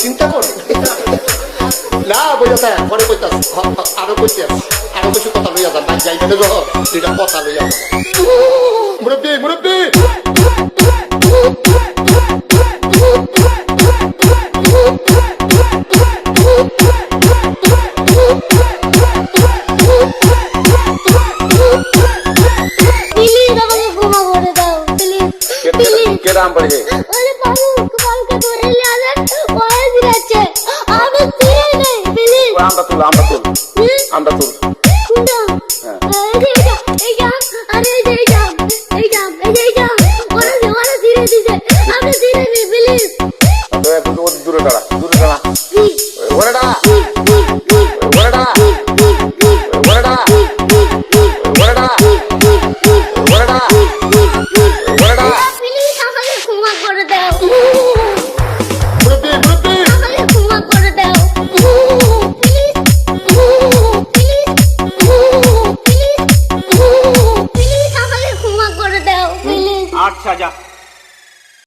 চিন্তা করে না বোঝা পরে কইতাছি আরো কইতে আরো কিছু কথা লইয়া যান ভাই যাইবেন দুইটা কথা লইয়া মুরব্বী মুরব্বী राम पड़ गए अरे बाबू कमाल का तो ले आले ओए दिराचे आवे तीर नहीं बिली आम बतूल कुंडा अरे जा ओरे धीरे धीरे आवे धीरे नहीं बिली तो एक तो दूर डाला ओरे डाला बिली सामने घुमा कर दे